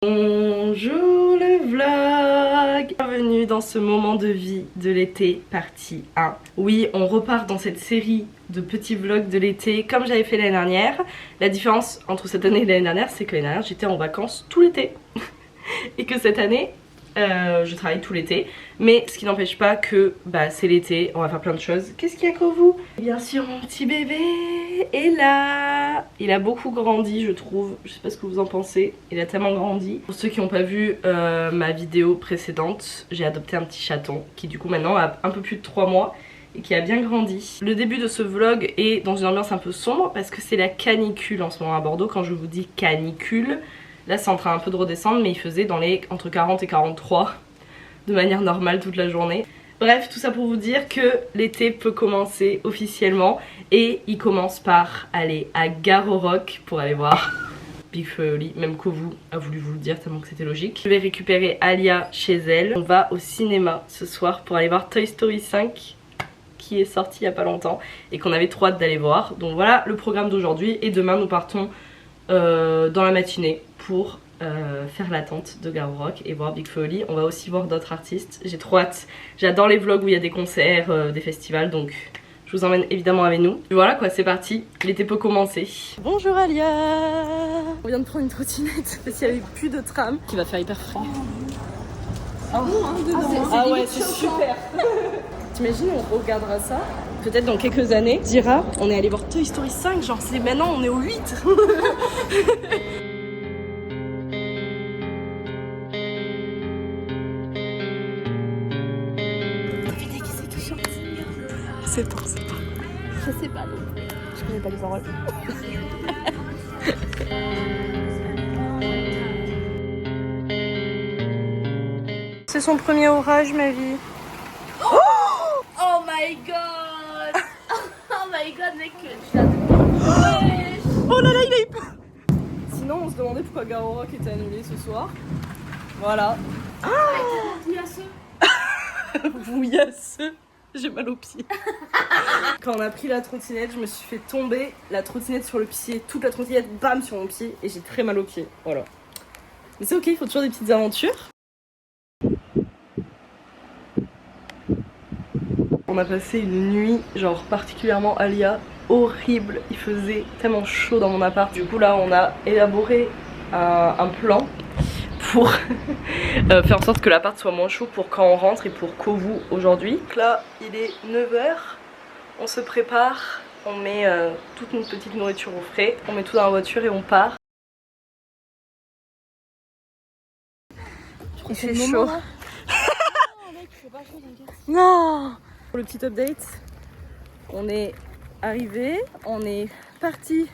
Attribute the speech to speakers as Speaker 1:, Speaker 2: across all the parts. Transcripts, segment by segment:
Speaker 1: Bonjour le vlog. Bienvenue dans ce moment de vie de l'été partie 1. Oui, on repart dans cette série de petits vlogs de l'été comme j'avais fait l'année dernière. La différence entre cette année et l'année dernière, c'est que l'année dernière j'étais en vacances tout l'été et que cette année je travaille tout l'été, mais ce qui n'empêche pas que c'est l'été, on va faire plein de choses. Qu'est-ce qu'il y a que vous? Bien sûr mon petit bébé est là. Il a beaucoup grandi je trouve, je sais pas ce que vous en pensez, il a tellement grandi. Pour ceux qui n'ont pas vu ma vidéo précédente, j'ai adopté un petit chaton qui du coup maintenant a un peu plus de 3 mois et qui a bien grandi. Le début de ce vlog est dans une ambiance un peu sombre parce que c'est la canicule en ce moment à Bordeaux. Quand je vous dis canicule, là c'est en train un peu de redescendre, mais il faisait dans les entre 40 et 43 de manière normale toute la journée. Bref, tout ça pour vous dire que l'été peut commencer officiellement et il commence par aller à Gare au Roc pour aller voir Big Flo et Oli, même Kovu a voulu vous le dire tellement que c'était logique. Je vais récupérer Alia chez elle. On va au cinéma ce soir pour aller voir Toy Story 5 qui est sorti il y a pas longtemps et qu'on avait trop hâte d'aller voir. Donc voilà le programme d'aujourd'hui et demain nous partons dans la matinée pour faire l'attente de Gare au Roc et voir Big Flo et Oli. On va aussi voir d'autres artistes, j'ai trop hâte. J'adore les vlogs où il y a des concerts, des festivals, donc je vous emmène évidemment avec nous. Voilà quoi, c'est parti, l'été peut commencer. Bonjour Alia. On vient de prendre une trottinette parce qu'il n'y avait plus de tram qui va faire hyper frais. Ah bon hein, dedans. Ah ouais c'est super. T'imagines on regardera ça peut-être dans quelques années, on dira on est allé voir Toy Story 5, genre c'est maintenant on est au 8. C'est pas. Je sais pas donc. Je connais pas les paroles. C'est son premier orage ma vie.
Speaker 2: Oh my god. Oh my god mec, je l'adore.
Speaker 1: Oh là là il a eu peur. Sinon on se demandait pourquoi Gare au Roc était annulé ce soir. Voilà. Bouillasseux. J'ai mal aux pieds. Quand on a pris la trottinette, je me suis fait tomber la trottinette sur le pied. Toute la trottinette, bam, sur mon pied. Et j'ai très mal aux pieds. Voilà. Mais c'est ok, il faut toujours des petites aventures. On a passé une nuit, genre particulièrement Alia, horrible. Il faisait tellement chaud dans mon appart. Du coup là, on a élaboré un plan pour faire en sorte que l'appart soit moins chaud pour quand on rentre et pour Kovu aujourd'hui. Donc là il est 9h, on se prépare, on met toute notre petite nourriture au frais, on met tout dans la voiture et on part. Il fait chaud. Non. Pour le petit update, on est arrivé, on est parti,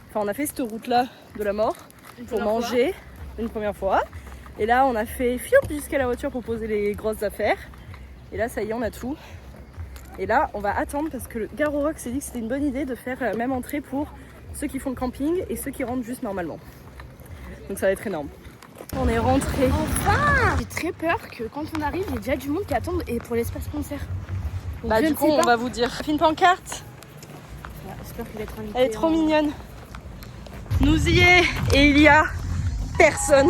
Speaker 1: enfin on a fait cette route là de la mort pour manger. Une première fois et là on a fait fioup jusqu'à la voiture pour poser les grosses affaires et là ça y est on a tout et là on va attendre parce que le Gare au Roc s'est dit que c'était une bonne idée de faire la même entrée pour ceux qui font le camping et ceux qui rentrent juste normalement, donc ça va être énorme. On est rentré.
Speaker 2: Enfin. J'ai très peur que quand on arrive il y ait déjà du monde qui attend et pour l'espace concert. Donc
Speaker 1: du coup on va vous dire. Une pancarte.
Speaker 2: J'espère qu'il va être invité.
Speaker 1: Elle est trop mignonne. Nous y est et il y a personne.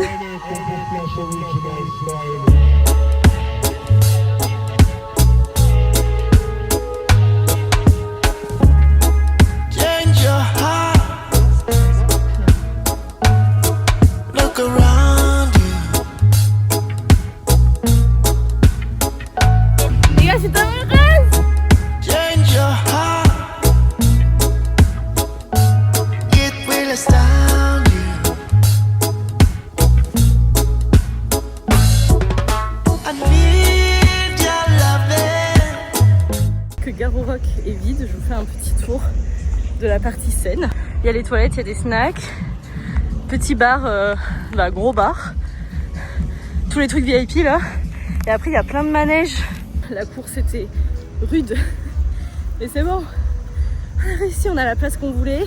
Speaker 2: Les gars, c'est un rêve.
Speaker 1: Que Gare au Roc est vide, je vous fais un petit tour de la partie scène. Il y a les toilettes, il y a des snacks, petit bar, gros bar, tous les trucs VIP là. Et après il y a plein de manèges. La course était rude, mais c'est bon. On a réussi, on a la place qu'on voulait.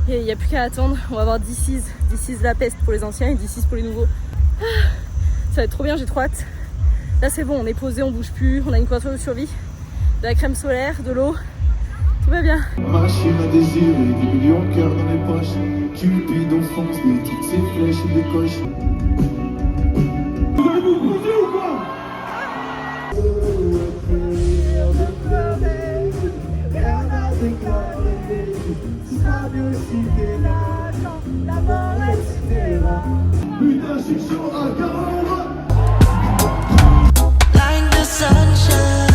Speaker 1: Et il n'y a plus qu'à attendre. On va voir This is la peste pour les anciens et This is pour les nouveaux. Ça va être trop bien, j'ai trop hâte. Là c'est bon, on est posé, on bouge plus, on a une couverture de survie, de la crème solaire, de l'eau, tout va bien.
Speaker 3: Machine à désirer, millions de cœurs dans mes poches. Cupid enfonce de toutes ces flèches et des coches. Vous allez vous poser ou quoi? Putain, je suis chaud à Caramba.
Speaker 4: Like the sunshine,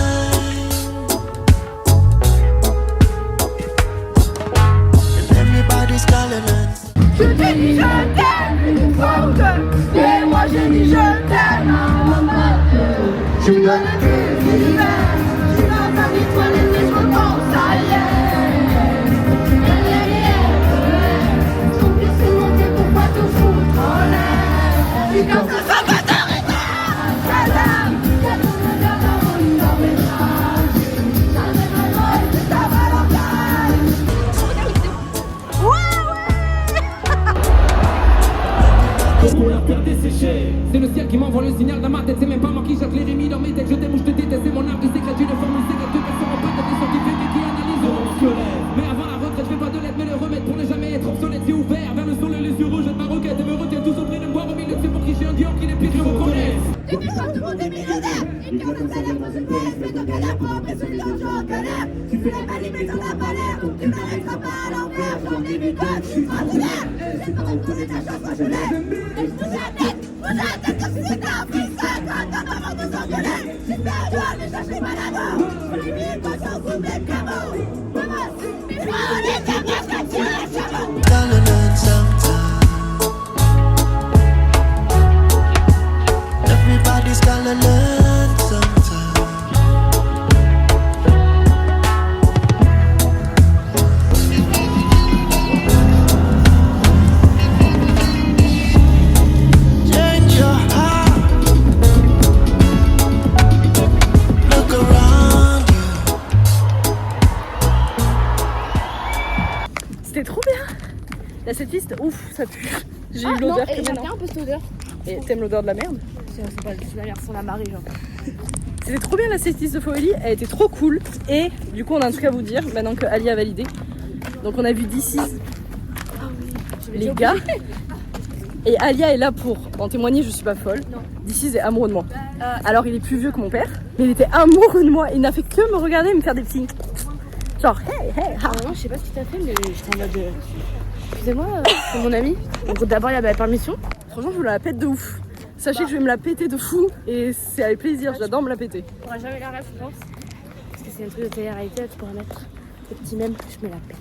Speaker 4: and everybody's calling us.
Speaker 2: Je te dis je t'aime une fois ou deux, et moi je dis je t'aime un moment deux. Je me donne plus l'univers, je suis dans un étoile et je repense à hier. Son fils est monté pour pas te foutre en l'air. Et quand ça va t'arrêter, Salam, y'a ton regard dans mes bras. Jamais vraiment été ta Valentine.
Speaker 5: Pour leur faire dessécher. C'est le ciel qui m'envoie le signal dans ma tête. C'est même pas moi qui jette les rémis dans mes textes. Je t'aime ou je te déteste. C'est mon art qui sécrète une formule secrète. Deux personnes en peut-être des scientifiques qui analysent mon squelette. Mais avant la retraite, je fais pas de lettres, mais le remède pour ne jamais être obsolète. C'est ouvert vers le sol et les yeux rouges de ma requête. Et me retiennent tous au prix de me voir au milieu. C'est pour qui j'ai un dior qui les pire que vous connaissez.
Speaker 2: Depuis quand tout le monde est millionnaire, et quand on s'allume dans une pièce, mais de galère pour impressionner l'argent en galère. Tu fais les manies mais t'en as pas l'air, tu n'arrêteras pas à l'envers, j'en ai vu que je suis ordinaire. C'est pas une connaître la chance quand je l'ai, et je bouge la tête comme si c'était un freestyle, quand t'as pas avant de s'engueuler. J'ai fait un doigt, mais cherche les maladroits, je me limite quand j'en fous des camots. Maman, mais moi on est bien bien quand tu es chameau.
Speaker 4: Calling us sometime. Everybody's gotta learn sometime. Change your heart. Look around you.
Speaker 1: C'était trop bien. Là cette piste, ouf, ça pue. J'ai eu
Speaker 2: Non,
Speaker 1: l'odeur
Speaker 2: et
Speaker 1: que
Speaker 2: j'aime
Speaker 1: maintenant.
Speaker 2: bien un peu cette odeur.
Speaker 1: Et t'aimes l'odeur de la merde?
Speaker 2: C'est pas la mer sans la marée, genre.
Speaker 1: C'était trop bien la piste de Folie, elle était trop cool. Et du coup on a un truc à vous dire maintenant que Ali a validé. Donc on a vu d'ici les gars. Et Alia est là pour en témoigner, je suis pas folle. D'ici est amoureux de moi. Alors il est plus vieux que mon père, mais il était amoureux de moi. Il n'a fait que me regarder et me faire des petits. Genre hey hey ha.
Speaker 2: Non, je sais pas ce qu'il t'a fait, mais j'étais en mode. Excusez-moi, c'est mon ami. Donc d'abord il y avait la permission.
Speaker 1: Franchement je me la pète de ouf. Sachez que je vais me la péter de fou et c'est avec plaisir, j'adore me la péter.
Speaker 2: Tu pourras jamais la rêve, je pense. Parce que c'est un truc de télé-réalité, tu pourras mettre des petits mèmes, je me la pète.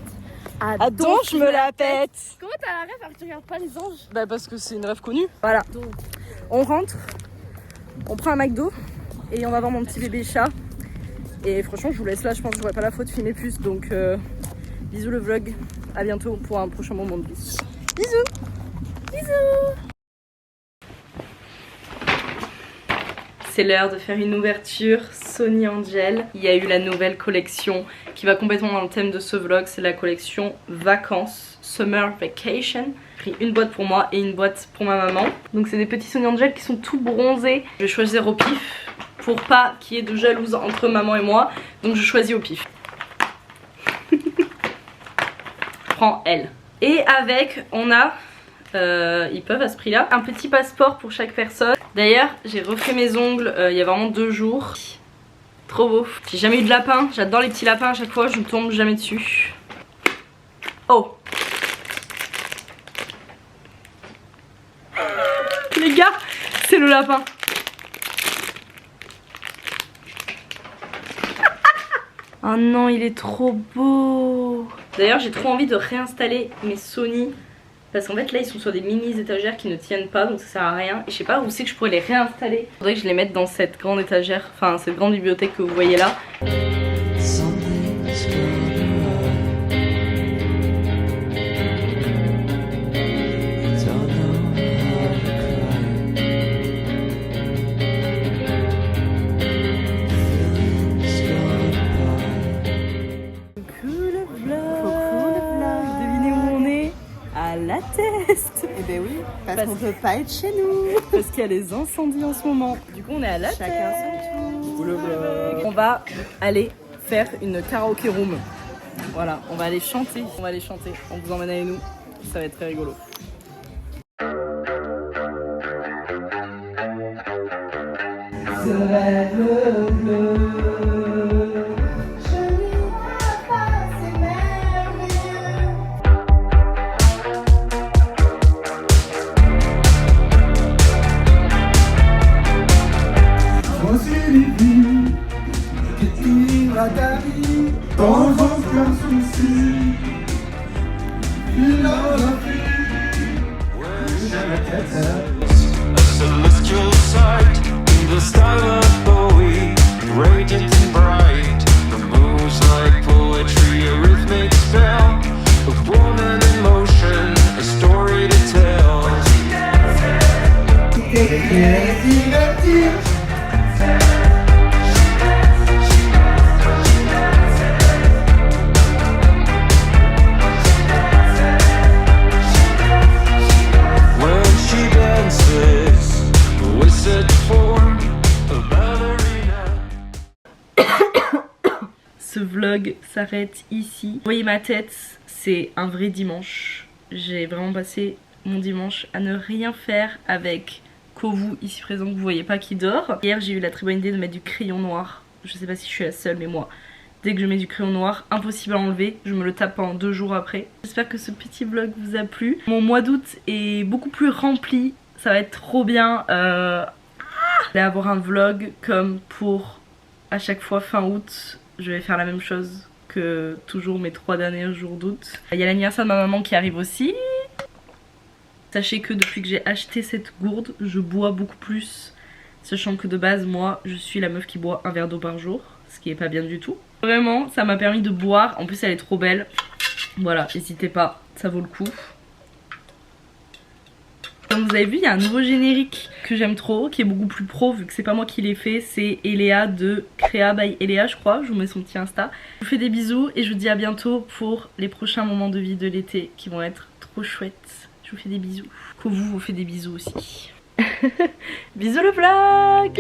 Speaker 1: Ah donc je me la pète.
Speaker 2: Comment t'as la rêve alors que tu regardes pas les anges?
Speaker 1: Bah parce que c'est une rêve connue. Voilà.
Speaker 2: Donc.
Speaker 1: On rentre, on prend un McDo et on va voir mon petit bébé chat. Et franchement je vous laisse là, je pense que j'aurai pas la faute de filmer plus. Donc bisous le vlog, à bientôt pour un prochain moment de vie. Bisous. Bisous. C'est l'heure de faire une ouverture Sony Angel. Il y a eu la nouvelle collection qui va complètement dans le thème de ce vlog. C'est la collection vacances, Summer Vacation. J'ai pris une boîte pour moi et une boîte pour ma maman. Donc c'est des petits Sony Angel qui sont tout bronzés. Je vais choisir au pif pour pas qu'il y ait de jalouse entre maman et moi. Donc je choisis au pif. Je prends elle. Et avec, on a... ils peuvent à ce prix là un petit passeport pour chaque personne. D'ailleurs j'ai refait mes ongles il y a vraiment 2 jours. Trop beau. J'ai jamais eu de lapin, j'adore les petits lapins à chaque fois, je ne tombe jamais dessus. Oh les gars, c'est le lapin. Oh non, il est trop beau. D'ailleurs j'ai trop envie de réinstaller mes Sony. Parce qu'en fait là ils sont sur des mini étagères qui ne tiennent pas, donc ça sert à rien. Et je sais pas où c'est que je pourrais les réinstaller. Faudrait que je les mette dans cette grande étagère, enfin cette grande bibliothèque que vous voyez là.
Speaker 4: Something's gonna run. I don't know how to cry. Feelings gone by.
Speaker 1: Cool vlog. Devinez où on est? À la Teste.
Speaker 6: Eh ben oui, parce qu'on peut pas être chez nous.
Speaker 1: Parce qu'il y a les incendies en ce moment. Du coup on est à la
Speaker 6: Chacun
Speaker 1: Teste.
Speaker 6: son tour.
Speaker 1: On va aller faire une karaoké room. Voilà, on va aller chanter. On vous emmène avec nous. Ça va être très rigolo.
Speaker 3: Voici les vies qui tirent à ta vie sans aucun souci. Il en a fait
Speaker 4: A celestial sight in the style of Bowie, radiant and bright. The moves like poetry, a rhythmic spell. A woman in motion, a story to tell. When she dances, with such form, a ballerina.
Speaker 1: Ce vlog s'arrête ici. Vous voyez ma tête, c'est un vrai dimanche. J'ai vraiment passé mon dimanche à ne rien faire avec Kovu ici présent que vous voyez pas qui dort. Hier j'ai eu la très bonne idée de mettre du crayon noir. Je sais pas si je suis la seule mais moi dès que je mets du crayon noir, impossible à enlever. Je me le tape pendant 2 jours après. J'espère que ce petit vlog vous a plu. Mon mois d'août est beaucoup plus rempli. Ça va être trop bien. Je vais avoir un vlog comme pour à chaque fois fin août. Je vais faire la même chose que toujours mes 3 derniers jours d'août. Il y a l'anniversaire de ma maman qui arrive aussi. Sachez que depuis que j'ai acheté cette gourde, je bois beaucoup plus. Sachant que de base, moi, je suis la meuf qui boit un verre d'eau par jour. Ce qui est pas bien du tout. Vraiment, ça m'a permis de boire. En plus, elle est trop belle. Voilà, n'hésitez pas, ça vaut le coup. Comme vous avez vu, il y a un nouveau générique que j'aime trop, qui est beaucoup plus pro vu que c'est pas moi qui l'ai fait. C'est Eléa de Créa by Eléa, je crois. Je vous mets son petit Insta. Je vous fais des bisous et je vous dis à bientôt pour les prochains moments de vie de l'été qui vont être trop chouettes. Je vous fais des bisous. Que vous fait des bisous aussi. Bisous le vlog.